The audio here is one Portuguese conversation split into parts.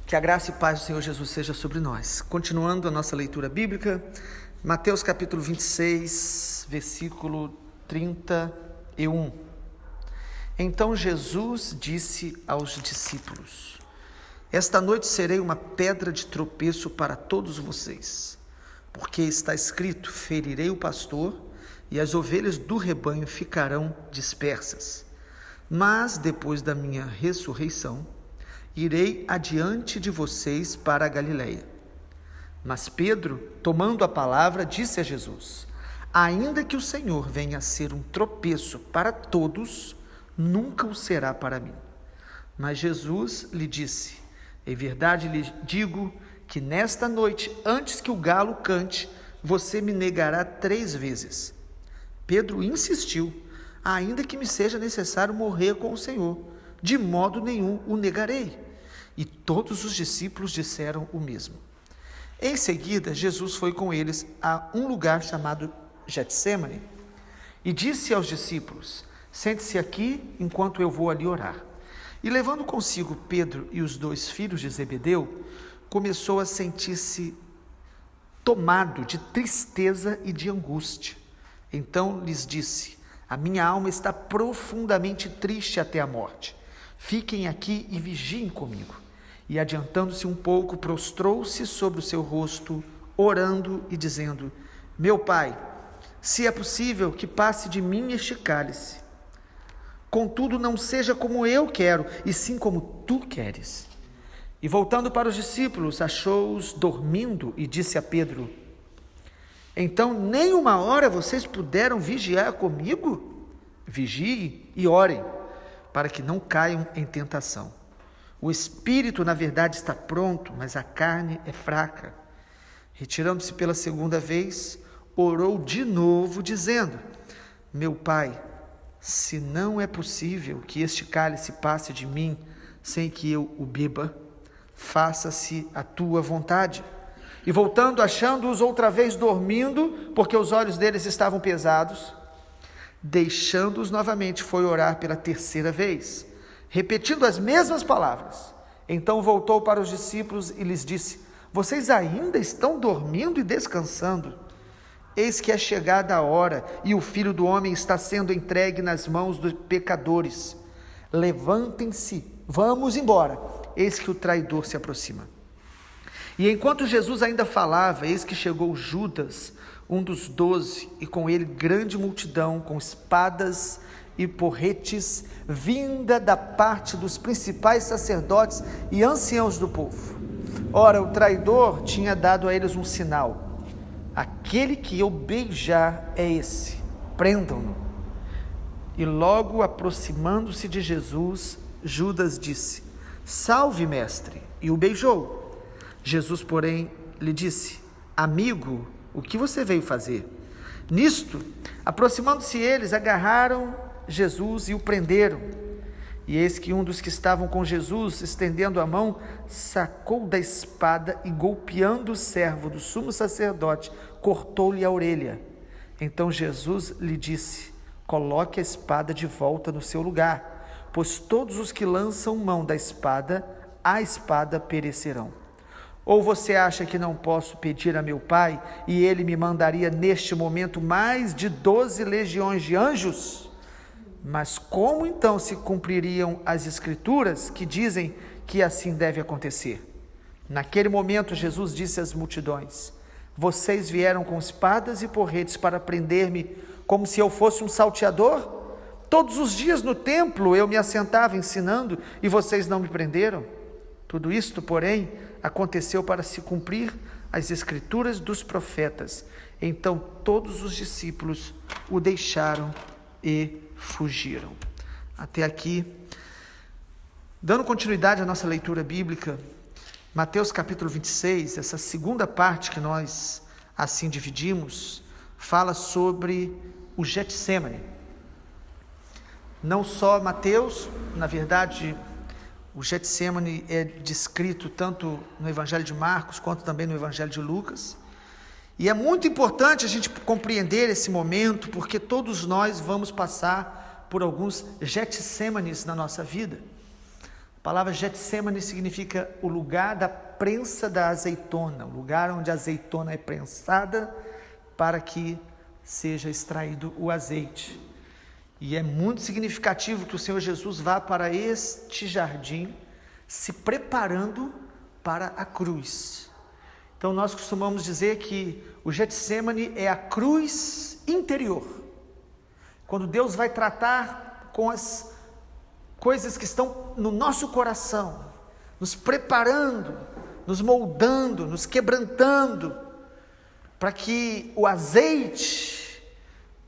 Que a graça e paz do Senhor Jesus seja sobre nós. Continuando a nossa leitura bíblica, Mateus capítulo 26, versículo 31. Então Jesus disse aos discípulos: Esta noite serei uma pedra de tropeço para todos vocês, porque está escrito: ferirei o pastor e as ovelhas do rebanho ficarão dispersas. Mas depois da minha ressurreição, irei adiante de vocês para a Galileia. Mas Pedro, tomando a palavra, disse a Jesus: Ainda que o Senhor venha a ser um tropeço para todos, nunca o será para mim. Mas Jesus lhe disse: Em verdade lhe digo que nesta noite, antes que o galo cante, você me negará 3 vezes. Pedro insistiu: Ainda que me seja necessário morrer com o Senhor, de modo nenhum o negarei. E todos os discípulos disseram o mesmo. Em seguida, Jesus foi com eles a um lugar chamado Getsêmani e disse aos discípulos: Sente-se aqui enquanto eu vou ali orar. E levando consigo Pedro e os 2 filhos de Zebedeu, começou a sentir-se tomado de tristeza e de angústia. Então lhes disse: A minha alma está profundamente triste até a morte. Fiquem aqui e vigiem comigo. E adiantando-se um pouco, prostrou-se sobre o seu rosto, orando e dizendo: Meu Pai, se é possível que passe de mim este cálice. Contudo, não seja como eu quero, e sim como tu queres. E voltando para os discípulos, achou-os dormindo e disse a Pedro: Então nem uma hora vocês puderam vigiar comigo? Vigiem e orem, para que não caiam em tentação. O espírito, na verdade, está pronto, mas a carne é fraca. Retirando-se pela 2ª vez, orou de novo, dizendo: Meu Pai, se não é possível que este cálice passe de mim sem que eu o beba, faça-se a tua vontade. E voltando, achando-os outra vez dormindo, porque os olhos deles estavam pesados, deixando-os novamente, foi orar pela 3ª vez, repetindo as mesmas palavras. Então voltou para os discípulos e lhes disse: Vocês ainda estão dormindo e descansando? Eis que é chegada a hora, e o Filho do Homem está sendo entregue nas mãos dos pecadores. Levantem-se, vamos embora, eis que o traidor se aproxima. E enquanto Jesus ainda falava, eis que chegou Judas, um dos 12, e com ele grande multidão, com espadas e porretes, vinda da parte dos principais sacerdotes e anciãos do povo. Ora, o traidor tinha dado a eles um sinal: Aquele que eu beijar é esse, prendam-no. E logo aproximando-se de Jesus, Judas disse: Salve, mestre, e o beijou. Jesus, porém, lhe disse: Amigo, o que você veio fazer? Nisto, aproximando-se eles, agarraram Jesus e o prenderam. E eis que um dos que estavam com Jesus, estendendo a mão, sacou da espada e, golpeando o servo do sumo sacerdote, cortou-lhe a orelha. Então Jesus lhe disse: Coloque a espada de volta no seu lugar, pois todos os que lançam mão da espada, a espada perecerão. Ou você acha que não posso pedir a meu Pai, e ele me mandaria neste momento mais de 12 legiões de anjos? Mas como então se cumpririam as Escrituras que dizem que assim deve acontecer? Naquele momento Jesus disse às multidões: Vocês vieram com espadas e porretes para prender-me como se eu fosse um salteador? Todos os dias no templo eu me assentava ensinando e vocês não me prenderam? Tudo isto, porém, aconteceu para se cumprir as Escrituras dos profetas. Então todos os discípulos o deixaram e fugiram. Até aqui, dando continuidade à nossa leitura bíblica, Mateus capítulo 26, essa segunda parte que nós assim dividimos, fala sobre o Getsêmani. Não só Mateus, na verdade, o Getsêmani é descrito tanto no Evangelho de Marcos quanto também no Evangelho de Lucas. E é muito importante a gente compreender esse momento, porque todos nós vamos passar por alguns Getsêmanis na nossa vida. palavra Getsemane significa o lugar da prensa da azeitona, o lugar onde a azeitona é prensada para que seja extraído o azeite. E é muito significativo que o Senhor Jesus vá para este jardim se preparando para a cruz. Então nós costumamos dizer que o Getsemane é a cruz interior. Quando Deus vai tratar com as coisas que estão no nosso coração, nos preparando, nos moldando, nos quebrantando, para que o azeite,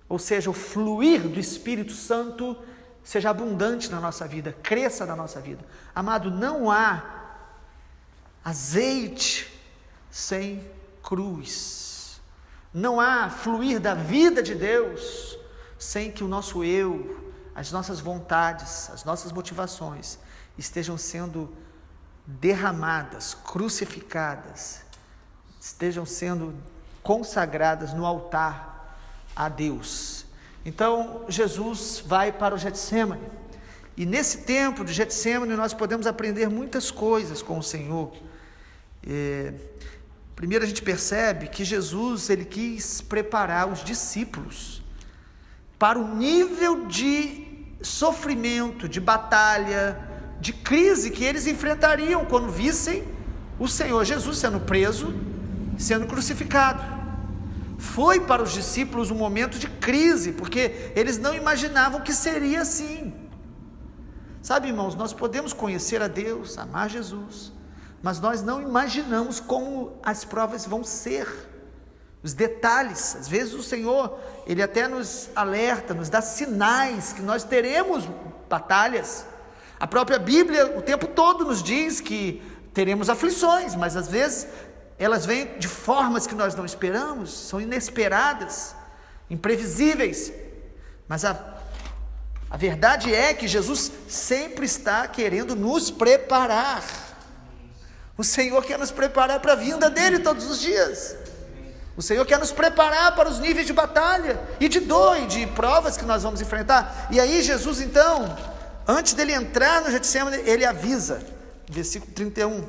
ou seja, o fluir do Espírito Santo, seja abundante na nossa vida, cresça na nossa vida. Amado, não há azeite sem cruz. Não há fluir da vida de Deus sem que o nosso eu, as nossas vontades, as nossas motivações estejam sendo derramadas, crucificadas, estejam sendo consagradas no altar a Deus. Então Jesus vai para o Getsemane, e nesse tempo de Getsemane nós podemos aprender muitas coisas com o Senhor. Primeiro a gente percebe que Jesus, ele quis preparar os discípulos para o nível de sofrimento, de batalha, de crise que eles enfrentariam quando vissem o Senhor Jesus sendo preso, sendo crucificado. Foi para os discípulos um momento de crise, porque eles não imaginavam que seria assim. Sabe, irmãos, nós podemos conhecer a Deus, amar Jesus, mas nós não imaginamos como as provas vão ser, os detalhes. Às vezes o Senhor, Ele até nos alerta, nos dá sinais que nós teremos batalhas. A própria Bíblia o tempo todo nos diz que teremos aflições, mas às vezes elas vêm de formas que nós não esperamos, são inesperadas, imprevisíveis. Mas a verdade é que Jesus sempre está querendo nos preparar. O Senhor quer nos preparar para a vinda dEle todos os dias. O Senhor quer nos preparar para os níveis de batalha, e de dor, e de provas que nós vamos enfrentar. E aí Jesus então, antes dele entrar no Getsemane, ele avisa, versículo 31,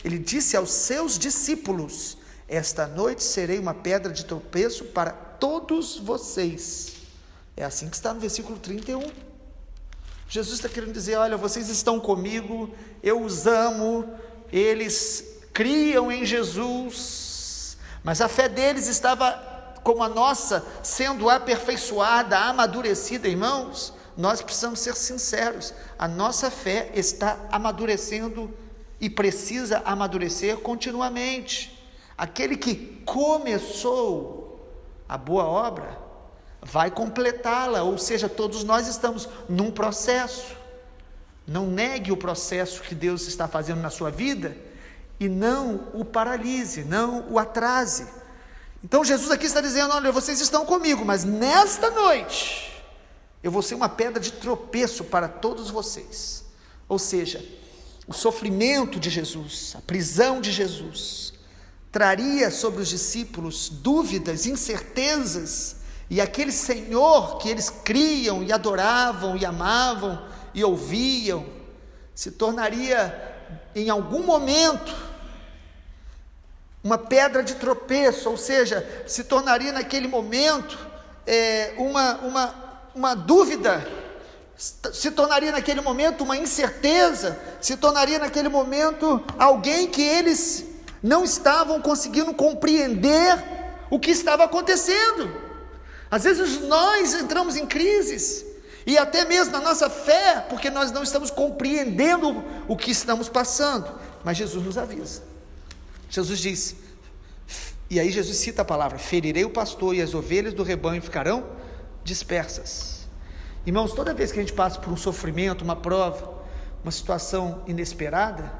ele disse aos seus discípulos: esta noite serei uma pedra de tropeço para todos vocês. É assim que está no versículo 31. Jesus está querendo dizer: olha, vocês estão comigo, eu os amo, eles criam em Jesus, mas a fé deles estava, como a nossa, sendo aperfeiçoada, amadurecida. Irmãos, nós precisamos ser sinceros, a nossa fé está amadurecendo e precisa amadurecer continuamente. Aquele que começou a boa obra vai completá-la, ou seja, todos nós estamos num processo. Não negue o processo que Deus está fazendo na sua vida e não o paralise, não o atrase. Então Jesus aqui está dizendo: olha, vocês estão comigo, mas nesta noite eu vou ser uma pedra de tropeço para todos vocês. Ou seja, o sofrimento de Jesus, a prisão de Jesus, traria sobre os discípulos dúvidas, incertezas, e aquele Senhor que eles criam e adoravam e amavam e ouviam, se tornaria em algum momento uma pedra de tropeço, ou seja, se tornaria naquele momento uma dúvida, se tornaria naquele momento uma incerteza, se tornaria naquele momento alguém que eles não estavam conseguindo compreender o que estava acontecendo. Às vezes nós entramos em crises, e até mesmo na nossa fé, porque nós não estamos compreendendo o que estamos passando, mas Jesus nos avisa. Jesus diz, e aí Jesus cita a palavra: ferirei o pastor e as ovelhas do rebanho ficarão dispersas. Irmãos, toda vez que a gente passa por um sofrimento, uma prova, uma situação inesperada,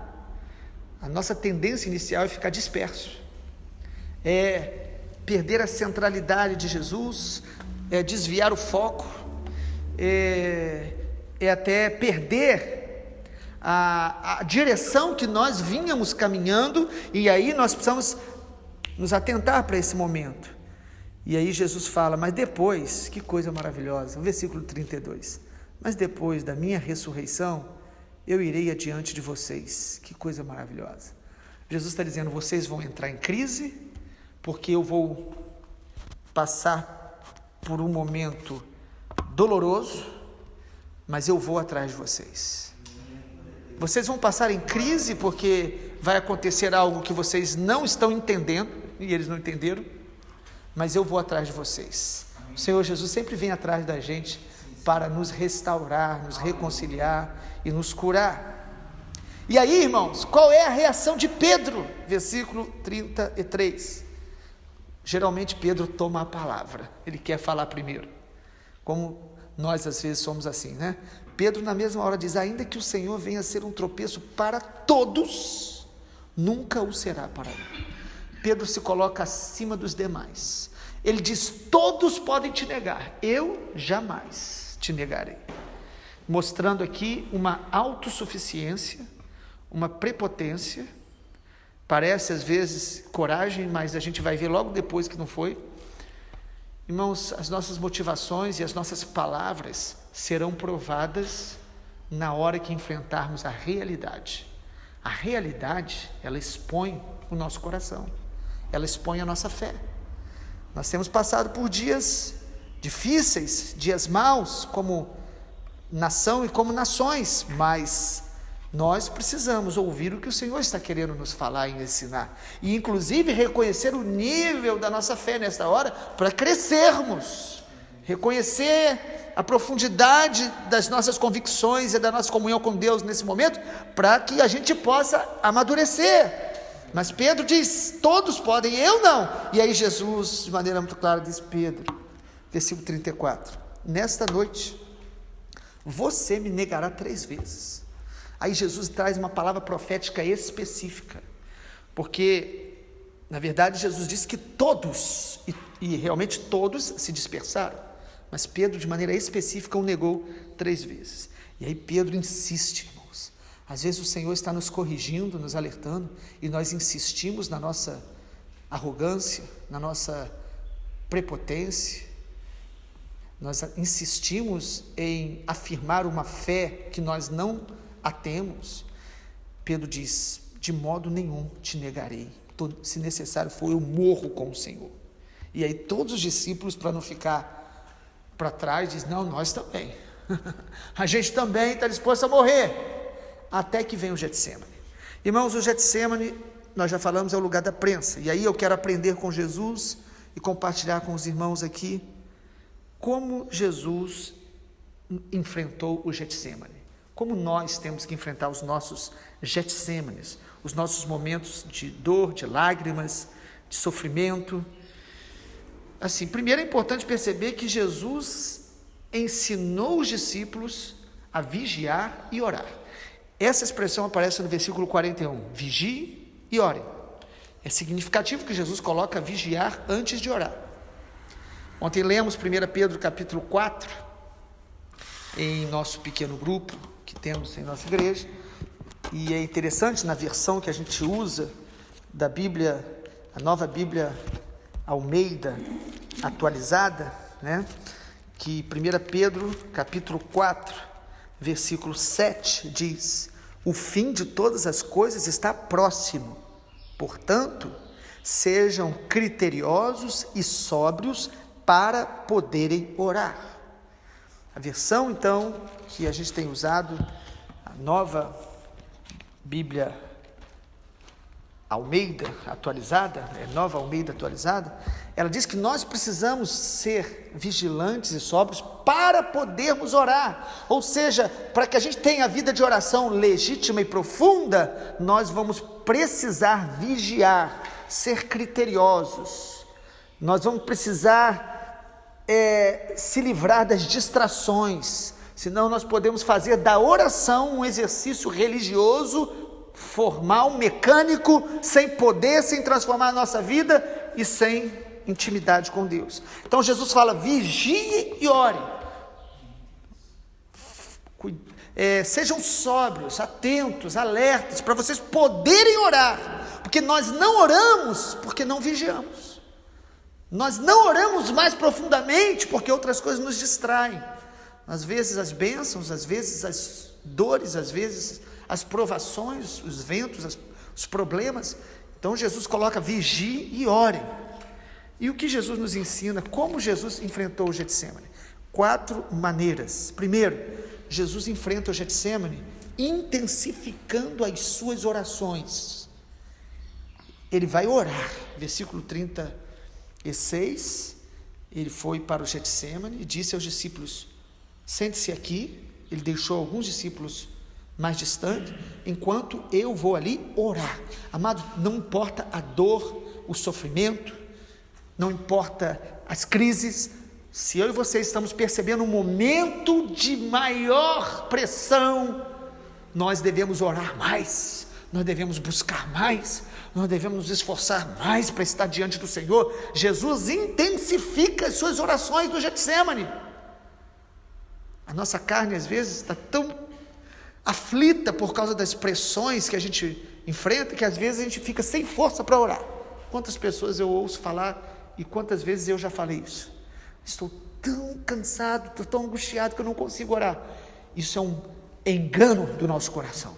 a nossa tendência inicial é ficar disperso, é perder a centralidade de Jesus, é desviar o foco, é até perder a direção que nós vínhamos caminhando, e aí nós precisamos nos atentar para esse momento. E aí Jesus fala: mas depois, que coisa maravilhosa, o versículo 32, mas depois da minha ressurreição, eu irei adiante de vocês. Que coisa maravilhosa. Jesus está dizendo, vocês vão entrar em crise, porque eu vou passar por um momento doloroso, mas eu vou atrás de vocês. Vocês vão passar em crise, porque vai acontecer algo que vocês não estão entendendo, e eles não entenderam, mas eu vou atrás de vocês. O Senhor Jesus sempre vem atrás da gente para nos restaurar, nos reconciliar e nos curar. E aí, irmãos, qual é a reação de Pedro? Versículo 33. Geralmente Pedro toma a palavra, ele quer falar primeiro, como nós às vezes somos assim, né? Pedro na mesma hora diz, ainda que o Senhor venha a ser um tropeço para todos, nunca o será para mim. Pedro se coloca acima dos demais, ele diz, todos podem te negar, eu jamais te negarei, mostrando aqui uma autossuficiência, uma prepotência, parece às vezes coragem, mas a gente vai ver logo depois que não foi. Irmãos, as nossas motivações e as nossas palavras serão provadas na hora que enfrentarmos a realidade. A realidade, ela expõe o nosso coração, ela expõe a nossa fé. Nós temos passado por dias difíceis, dias maus, como nação e como nações, mas nós precisamos ouvir o que o Senhor está querendo nos falar e ensinar, e inclusive reconhecer o nível da nossa fé nesta hora, para crescermos, reconhecer a profundidade das nossas convicções e da nossa comunhão com Deus nesse momento, para que a gente possa amadurecer. Mas Pedro diz, todos podem, eu não. E aí Jesus, de maneira muito clara, diz, Pedro, versículo 34, nesta noite, você me negará 3 vezes. Aí Jesus traz uma palavra profética específica, porque, na verdade, Jesus disse que todos, e realmente todos se dispersaram, mas Pedro, de maneira específica, o negou 3 vezes. E aí Pedro insiste, irmãos. Às vezes o Senhor está nos corrigindo, nos alertando, e nós insistimos na nossa arrogância, na nossa prepotência, nós insistimos em afirmar uma fé que nós não a temos. Pedro diz, de modo nenhum te negarei, se necessário for, eu morro com o Senhor. E aí todos os discípulos, para não ficar para trás, dizem, não, nós também, a gente também está disposto a morrer, até que vem o Getsemane. Irmãos, o Getsemane, nós já falamos, é o lugar da prensa, e aí eu quero aprender com Jesus, e compartilhar com os irmãos aqui, como Jesus enfrentou o Getsemane. Como nós temos que enfrentar os nossos Getsêmanes, os nossos momentos de dor, de lágrimas, de sofrimento. Assim, primeiro é importante perceber que Jesus ensinou os discípulos a vigiar e orar. Essa expressão aparece no versículo 41, vigie e orem. É significativo que Jesus coloca vigiar antes de orar. Ontem lemos 1 Pedro capítulo 4, em nosso pequeno grupo, que temos em nossa igreja, e é interessante, na versão que a gente usa da Bíblia, a nova Bíblia Almeida atualizada, né? Que 1 Pedro capítulo 4, versículo 7 diz, o fim de todas as coisas está próximo, portanto, sejam criteriosos e sóbrios para poderem orar. A versão, então, que a gente tem usado, a nova Bíblia Almeida atualizada, Nova Almeida atualizada, ela diz que nós precisamos ser vigilantes e sóbrios para podermos orar, ou seja, para que a gente tenha a vida de oração legítima e profunda, nós vamos precisar vigiar, ser criteriosos, nós vamos precisar se livrar das distrações, senão nós podemos fazer da oração um exercício religioso, formal, mecânico, sem poder, sem transformar a nossa vida e sem intimidade com Deus. Então Jesus fala, vigie e ore, sejam sóbrios, atentos, alertas, para vocês poderem orar, porque nós não oramos porque não vigiamos. Nós não oramos mais profundamente porque outras coisas nos distraem. Às vezes as bênçãos, às vezes dores, às vezes, as provações, os ventos, os problemas. Então Jesus coloca: vigie e ore. E o que Jesus nos ensina? Como Jesus enfrentou o Getsemane? 4 maneiras. Primeiro, Jesus enfrenta o Getsemane intensificando as suas orações. Ele vai orar. Versículo 36, ele foi para o Getsemane e disse aos discípulos: sente-se aqui. Ele deixou alguns discípulos mais distantes, enquanto eu vou ali orar. Amado, não importa a dor, o sofrimento, não importa as crises, se eu e você estamos percebendo um momento de maior pressão, nós devemos orar mais, nós devemos buscar mais, nós devemos nos esforçar mais para estar diante do Senhor. Jesus intensifica as suas orações no Getsemane. A nossa carne às vezes está tão aflita por causa das pressões que a gente enfrenta, que às vezes a gente fica sem força para orar. Quantas pessoas eu ouço falar, e quantas vezes eu já falei isso: estou tão cansado, estou tão angustiado que eu não consigo orar. Isso é um engano do nosso coração.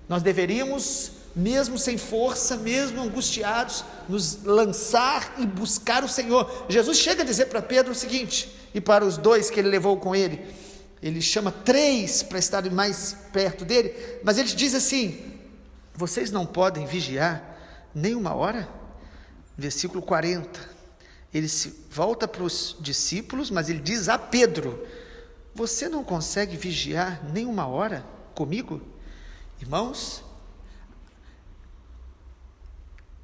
Nós deveríamos, mesmo sem força, mesmo angustiados, nos lançar e buscar o Senhor. Jesus chega a dizer para Pedro o seguinte, e para os 2 que ele levou com ele, ele chama 3 para estarem mais perto dele, mas ele diz assim: vocês não podem vigiar nem uma hora? Versículo 40, ele se volta para os discípulos, mas ele diz a Pedro: você não consegue vigiar nem uma hora comigo? Irmãos,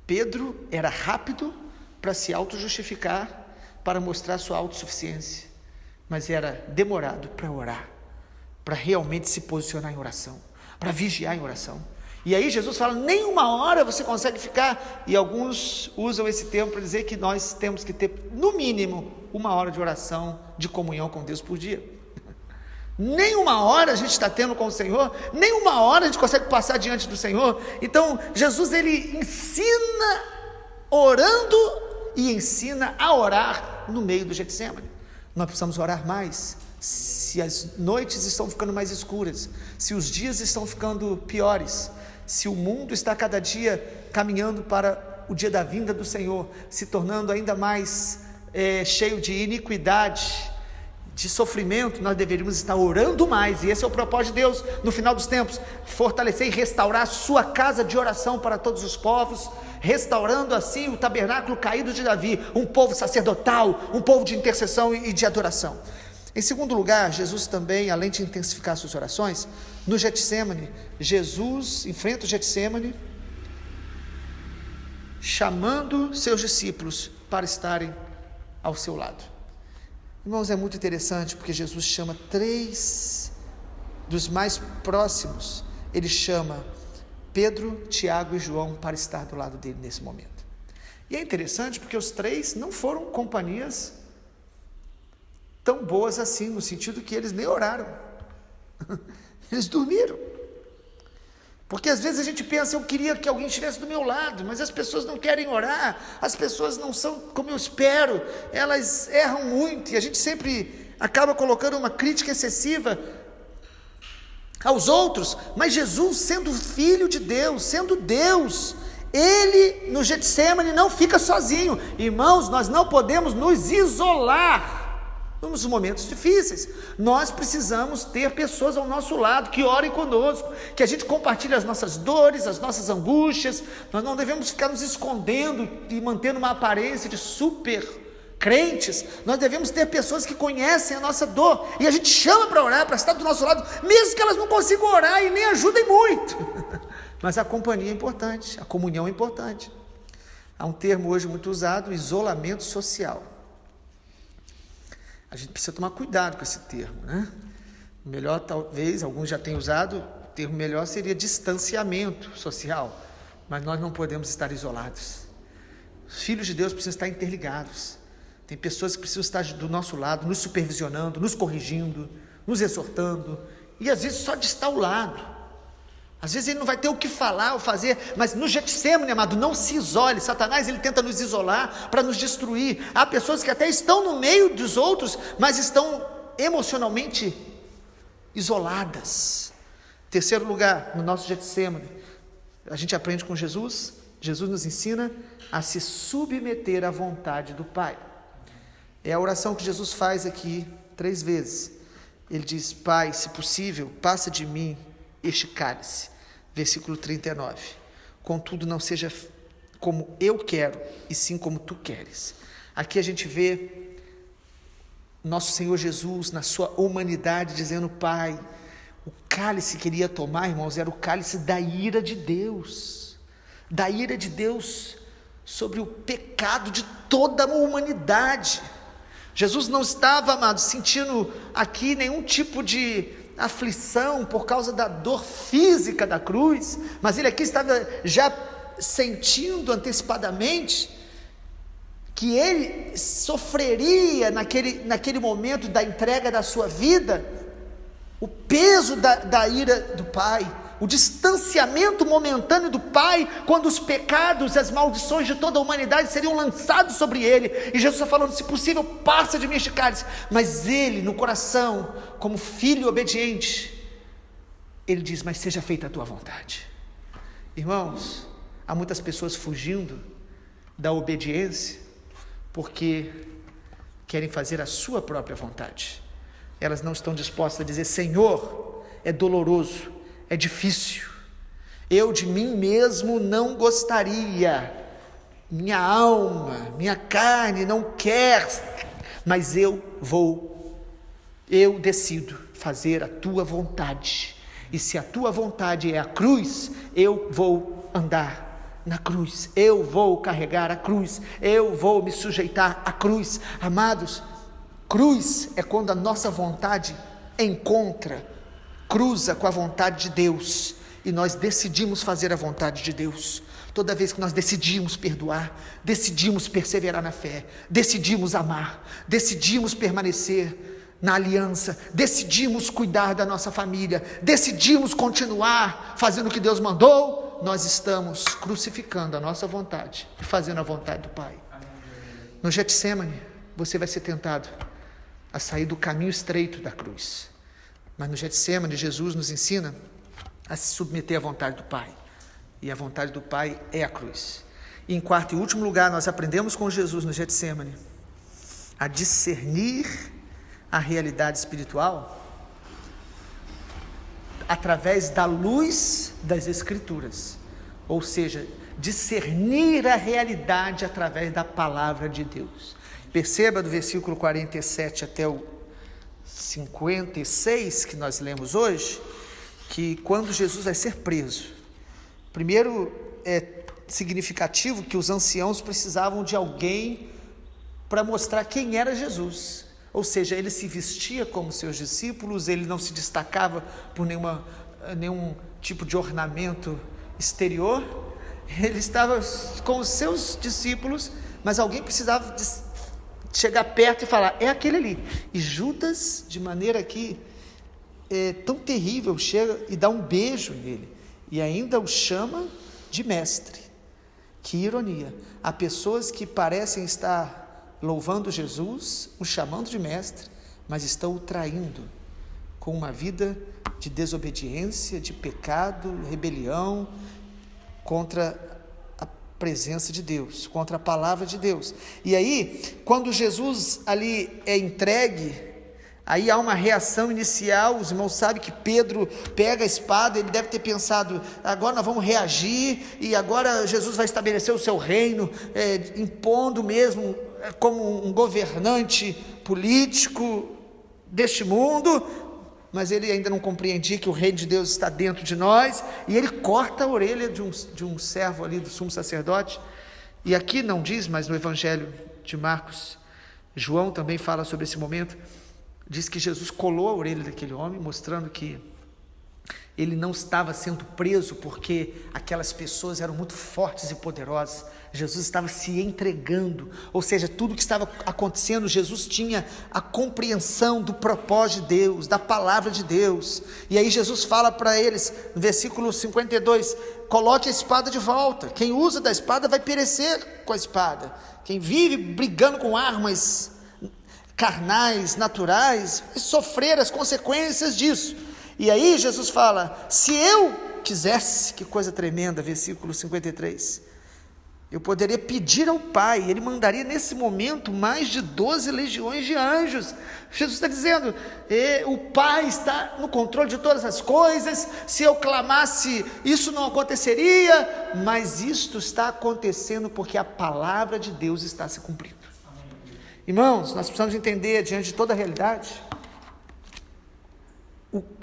Pedro era rápido para se auto-justificar, para mostrar sua autossuficiência, mas era demorado para orar, para realmente se posicionar em oração, para vigiar em oração. E aí Jesus fala: nem uma hora você consegue ficar, e alguns usam esse termo para dizer que nós temos que ter, no mínimo, 1 hora de oração, de comunhão com Deus por dia. Nem 1 hora a gente está tendo com o Senhor, nem 1 hora a gente consegue passar diante do Senhor. Então Jesus, ele ensina orando e ensina a orar no meio do Getsemane. Nós precisamos orar mais. Se as noites estão ficando mais escuras, se os dias estão ficando piores, se o mundo está cada dia caminhando para o dia da vinda do Senhor, se tornando ainda mais cheio de iniquidade, de sofrimento, nós deveríamos estar orando mais. E esse é o propósito de Deus no final dos tempos: fortalecer e restaurar a sua casa de oração para todos os povos, restaurando assim o tabernáculo caído de Davi, um povo sacerdotal, um povo de intercessão e de adoração. Em segundo lugar, Jesus também, além de intensificar suas orações, no Getsemane, Jesus enfrenta o Getsemane, chamando seus discípulos para estarem ao seu lado. Irmãos, é muito interessante, porque Jesus chama 3 dos mais próximos, ele chama Pedro, Tiago e João para estar do lado dele nesse momento. E é interessante porque os 3 não foram companhias tão boas assim, no sentido que eles nem oraram, eles dormiram. Porque às vezes a gente pensa: eu queria que alguém estivesse do meu lado, mas as pessoas não querem orar, as pessoas não são como eu espero, elas erram muito, e a gente sempre acaba colocando uma crítica excessiva aos outros. Mas Jesus, sendo Filho de Deus, sendo Deus, ele no Getsemane não fica sozinho. Irmãos, nós não podemos nos isolar nos momentos difíceis. Nós precisamos ter pessoas ao nosso lado que orem conosco, que a gente compartilhe as nossas dores, as nossas angústias. Nós não devemos ficar nos escondendo e mantendo uma aparência de super crentes. Nós devemos ter pessoas que conhecem a nossa dor, e a gente chama para orar, para estar do nosso lado, mesmo que elas não consigam orar e nem ajudem muito. Mas a companhia é importante, a comunhão é importante. Há um termo hoje muito usado: isolamento social. A gente precisa tomar cuidado com esse termo, né? Melhor, talvez, alguns já tenham usado, o termo melhor seria distanciamento social, mas nós não podemos estar isolados. Os filhos de Deus precisam estar interligados. Tem pessoas que precisam estar do nosso lado, nos supervisionando, nos corrigindo, nos exortando, e às vezes só de estar ao lado. Às vezes ele não vai ter o que falar ou fazer, mas no Getsemane, amado, não se isole. Satanás, ele tenta nos isolar para nos destruir. Há pessoas que até estão no meio dos outros, mas estão emocionalmente isoladas. Terceiro lugar, no nosso Getsemane, a gente aprende com Jesus. Jesus nos ensina a se submeter à vontade do Pai. É a oração que Jesus faz aqui 3 vezes. Ele diz: Pai, se possível, passa de mim este cálice. Versículo 39. Contudo, não seja como eu quero, e sim como tu queres. Aqui a gente vê nosso Senhor Jesus, na sua humanidade, dizendo: Pai, o cálice que ele ia tomar, irmãos, era o cálice da ira de Deus. Da ira de Deus sobre o pecado de toda a humanidade. Jesus não estava, amados, sentindo aqui nenhum tipo de aflição por causa da dor física da cruz, mas ele aqui estava já sentindo antecipadamente que ele sofreria naquele momento da entrega da sua vida, o peso da ira do Pai, o distanciamento momentâneo do Pai, quando os pecados e as maldições de toda a humanidade seriam lançados sobre ele, e Jesus está falando: se possível, passa de mim este cálice. Mas ele, no coração, como filho obediente, ele diz: mas seja feita a tua vontade. Irmãos, há muitas pessoas fugindo da obediência, porque querem fazer a sua própria vontade. Elas não estão dispostas a dizer: Senhor, é doloroso, é difícil, eu de mim mesmo não gostaria, minha alma, minha carne não quer, mas eu decido fazer a tua vontade, e se a tua vontade é a cruz, eu vou andar na cruz, eu vou carregar a cruz, eu vou me sujeitar à cruz. Amados, cruz é quando a nossa vontade cruza com a vontade de Deus, e nós decidimos fazer a vontade de Deus. Toda vez que nós decidimos perdoar, decidimos perseverar na fé, decidimos amar, decidimos permanecer na aliança, decidimos cuidar da nossa família, decidimos continuar fazendo o que Deus mandou, nós estamos crucificando a nossa vontade e fazendo a vontade do Pai. No Getsemane, você vai ser tentado a sair do caminho estreito da cruz, mas no Getsemane, Jesus nos ensina a se submeter à vontade do Pai, e a vontade do Pai é a cruz. E em quarto e último lugar, nós aprendemos com Jesus no Getsemane a discernir a realidade espiritual através da luz das Escrituras, ou seja, discernir a realidade através da palavra de Deus. Perceba do versículo 47 até o 56 que nós lemos hoje, que quando Jesus vai ser preso, primeiro é significativo que os anciãos precisavam de alguém para mostrar quem era Jesus, ou seja, ele se vestia como seus discípulos, ele não se destacava por nenhum tipo de ornamento exterior, ele estava com os seus discípulos, mas alguém precisava chegar perto e falar: é aquele ali. E Judas, de maneira que é tão terrível, chega e dá um beijo nele, e ainda o chama de mestre. Que ironia, há pessoas que parecem estar louvando Jesus, o chamando de mestre, mas estão o traindo com uma vida de desobediência, de pecado, rebelião contra a presença de Deus, contra a palavra de Deus. E aí, quando Jesus ali é entregue, aí há uma reação inicial. Os irmãos sabem que Pedro pega a espada, ele deve ter pensado: agora nós vamos reagir, e agora Jesus vai estabelecer o seu reino, impondo mesmo como um governante político deste mundo. Mas ele ainda não compreendia que o reino de Deus está dentro de nós, e ele corta a orelha de um servo ali do sumo sacerdote. E aqui não diz, mas no Evangelho de Marcos, João também fala sobre esse momento, diz que Jesus colou a orelha daquele homem, mostrando que ele não estava sendo preso porque aquelas pessoas eram muito fortes e poderosas. Jesus estava se entregando, ou seja, tudo que estava acontecendo, Jesus tinha a compreensão do propósito de Deus, da palavra de Deus. E aí Jesus fala para eles, no versículo 52, coloque a espada de volta. Quem usa da espada vai perecer com a espada. Quem vive brigando com armas carnais, naturais, vai sofrer as consequências disso. E aí Jesus fala, se eu quisesse, que coisa tremenda, versículo 53, eu poderia pedir ao Pai, Ele mandaria nesse momento mais de 12 legiões de anjos. Jesus está dizendo, o Pai está no controle de todas as coisas, se eu clamasse, isso não aconteceria, mas isto está acontecendo porque a palavra de Deus está se cumprindo. Irmãos, nós precisamos entender, diante de toda a realidade,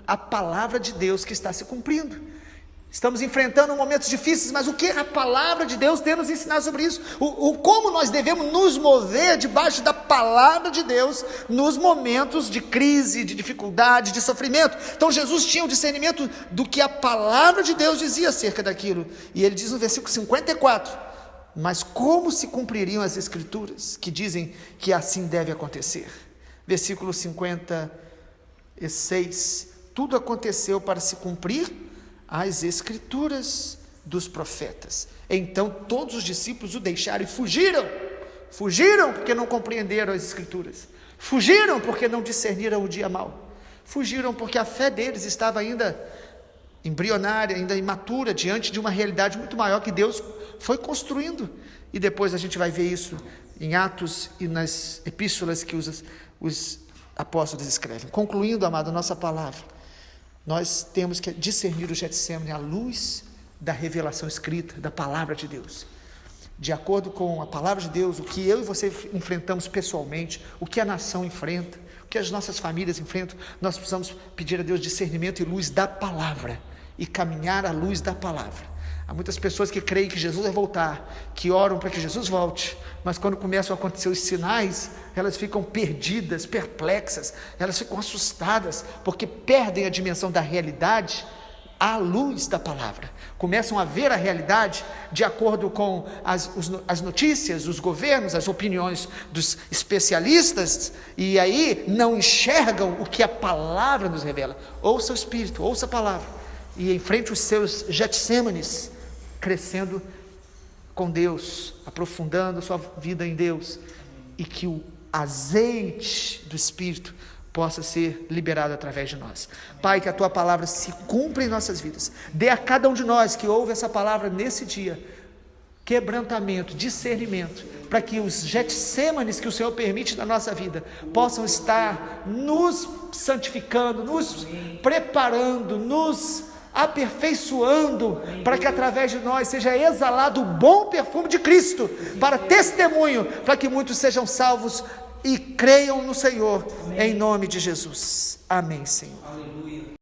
a palavra de Deus que está se cumprindo. Estamos enfrentando momentos difíceis, mas o que a palavra de Deus tem a nos ensinar sobre isso? Como nós devemos nos mover debaixo da palavra de Deus nos momentos de crise, de dificuldade, de sofrimento. Então Jesus tinha o discernimento do que a palavra de Deus dizia acerca daquilo. E ele diz no versículo 54, mas como se cumpririam as escrituras que dizem que assim deve acontecer? Versículo 56, tudo aconteceu para se cumprir as escrituras dos profetas. Então todos os discípulos o deixaram e fugiram porque não compreenderam as escrituras, fugiram porque não discerniram o dia mau, fugiram porque a fé deles estava ainda embrionária, ainda imatura, diante de uma realidade muito maior que Deus foi construindo. E depois a gente vai ver isso em Atos e nas epístolas que os apóstolos escrevem. Concluindo, amado, a nossa palavra, nós temos que discernir o Getsêmani à luz da revelação escrita, da palavra de Deus. De acordo com a palavra de Deus, o que eu e você enfrentamos pessoalmente, o que a nação enfrenta, o que as nossas famílias enfrentam, nós precisamos pedir a Deus discernimento e luz da palavra, e caminhar à luz da palavra. Há muitas pessoas que creem que Jesus vai voltar, que oram para que Jesus volte, mas quando começam a acontecer os sinais, elas ficam perdidas, perplexas, elas ficam assustadas, porque perdem a dimensão da realidade à luz da palavra. Começam a ver a realidade de acordo com as notícias, os governos, as opiniões dos especialistas, e aí não enxergam o que a palavra nos revela. Ouça o Espírito, ouça a palavra, e enfrente os seus Getsêmanes, crescendo com Deus, aprofundando a sua vida em Deus, e que o azeite do Espírito possa ser liberado através de nós. Pai, que a Tua palavra se cumpra em nossas vidas, dê a cada um de nós que ouve essa palavra nesse dia, quebrantamento, discernimento, para que os Getsêmanes que o Senhor permite na nossa vida, possam estar nos santificando, nos preparando, nos aperfeiçoando, para que através de nós seja exalado o bom perfume de Cristo, para testemunho, para que muitos sejam salvos e creiam no Senhor, em nome de Jesus. Amém, Senhor. Aleluia.